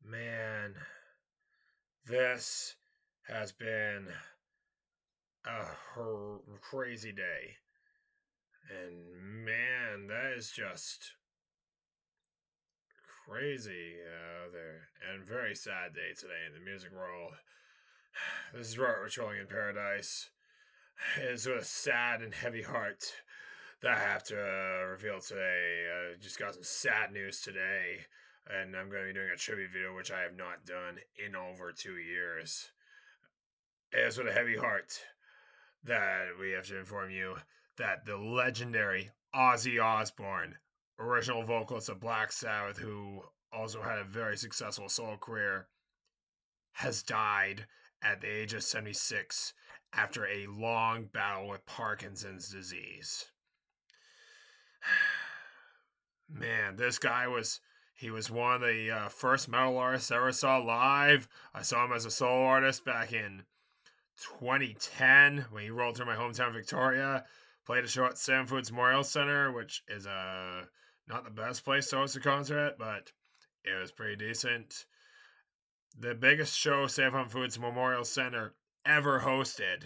Man, this has been a crazy day. And man, that is just crazy there. And very sad day today in the music world. This is Robert Trolling in Paradise. It's with a sad and heavy heart that I have to reveal today. I just got some sad news today, and I'm going to be doing a tribute video, which I have not done in over 2 years. It's with a heavy heart that we have to inform you that the legendary Ozzy Osbourne, original vocalist of Black Sabbath, who also had a very successful solo career, has died at the age of 76 after a long battle with Parkinson's disease. Man, this guy he was one of the first metal artists I ever saw live. I saw him as a solo artist back in 2010 when he rolled through my hometown, Victoria. Played a show at Sam Foods Memorial Center, which is not the best place to host a concert, but it was pretty decent. The biggest show Sam Foods Memorial Center ever hosted.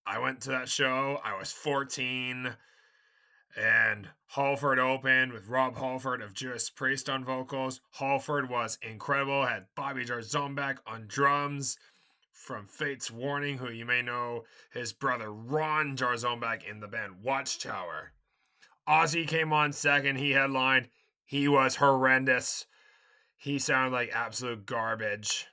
I went to that show. I was 14. And Halford opened with Rob Halford of Judas Priest on vocals. Halford was incredible. Had Bobby Jarzombek on drums from Fate's Warning, who you may know his brother Ron Jarzombek in the band Watchtower. Ozzy came on second. He headlined. He was horrendous. He sounded like absolute garbage.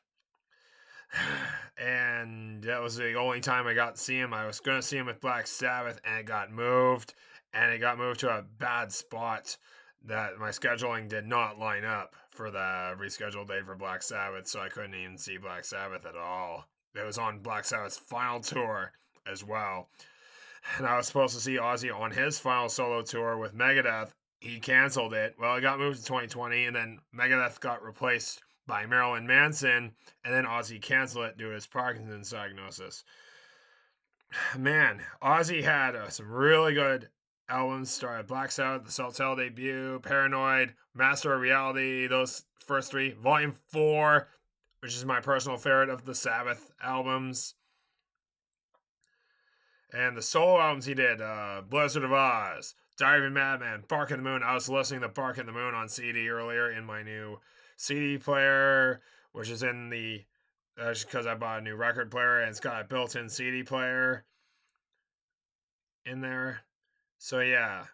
And that was the only time I got to see him. I was going to see him with Black Sabbath, and it got moved. And it got moved to a bad spot that my scheduling did not line up for the rescheduled date for Black Sabbath, so I couldn't even see Black Sabbath at all. It was on Black Sabbath's final tour as well. And I was supposed to see Ozzy on his final solo tour with Megadeth. He canceled it. Well, it got moved to 2020, and then Megadeth got replaced by Marilyn Manson, and then Ozzy canceled it due to his Parkinson's diagnosis. Man, Ozzy had some really good albums. Started Black Sabbath, the Saltel debut, Paranoid, Master of Reality, those first three. Volume 4, which is my personal favorite of the Sabbath albums. And the solo albums he did, Blizzard of Oz, Diary of a Madman, Bark at the Moon. I was listening to Bark at the Moon on CD earlier in my new CD player, which is in the... That's because I bought a new record player, and it's got a built-in CD player in there. So yeah,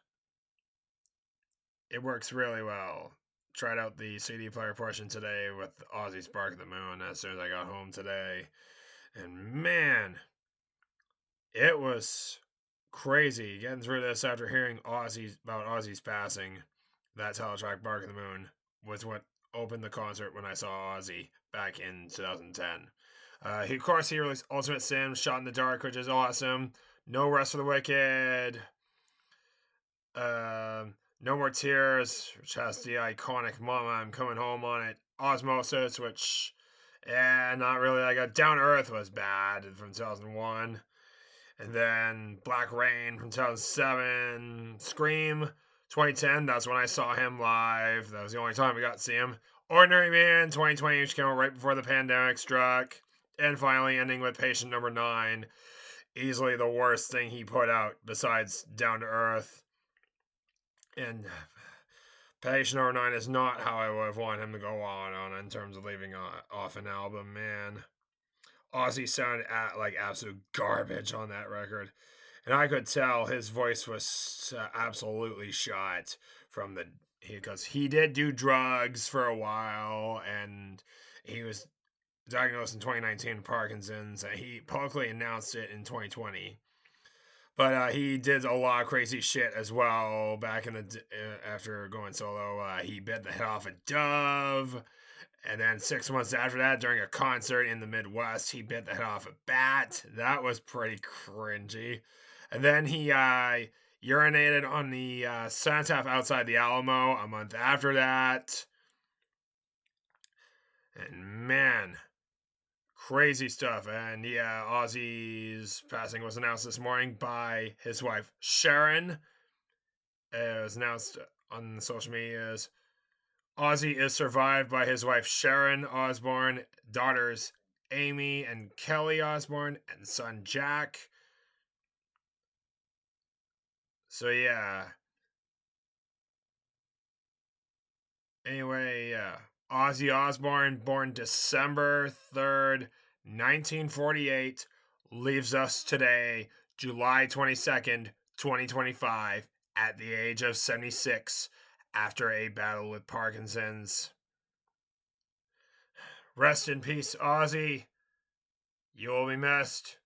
it works really well. Tried out the CD player portion today with Ozzy's Bark at the Moon as soon as I got home today. And man, it was crazy getting through this after hearing about Ozzy's passing. That title track, Bark at the Moon, was what opened the concert when I saw Ozzy back in 2010. Of course, he released Ultimate Sin, Shot in the Dark, which is awesome. No Rest for the Wicked. No More Tears, which has the iconic Mama I'm Coming Home on it. Osmosis, which, not really. Like Down to Earth was bad from 2001. And then Black Rain from 2007. Scream 2010, that's when I saw him live. That was the only time we got to see him. Ordinary Man 2020, which came out right before the pandemic struck. And finally ending with Patient Number 9. Easily the worst thing he put out besides Down to Earth. And Patient Number 9 is not how I would have wanted him to go on in terms of leaving off an album, man. Ozzy sounded like absolute garbage on that record. And I could tell his voice was absolutely shot from because he did do drugs for a while, and he was diagnosed in 2019 with Parkinson's, and he publicly announced it in 2020. But he did a lot of crazy shit as well back in after going solo. He bit the head off a dove. And then 6 months after that, during a concert in the Midwest, he bit the head off a bat. That was pretty cringy. And then he urinated on the cenotaph outside the Alamo a month after that. And man, crazy stuff. And yeah, Ozzy's passing was announced this morning by his wife, Sharon. It was announced on social media. Ozzy is survived by his wife Sharon Osbourne, daughters Amy and Kelly Osbourne, and son Jack. So yeah. Anyway, yeah. Ozzy Osbourne, born December 3rd, 1948, leaves us today, July 22nd, 2025, at the age of 76 after a battle with Parkinson's. Rest in peace, Ozzy. You will be missed.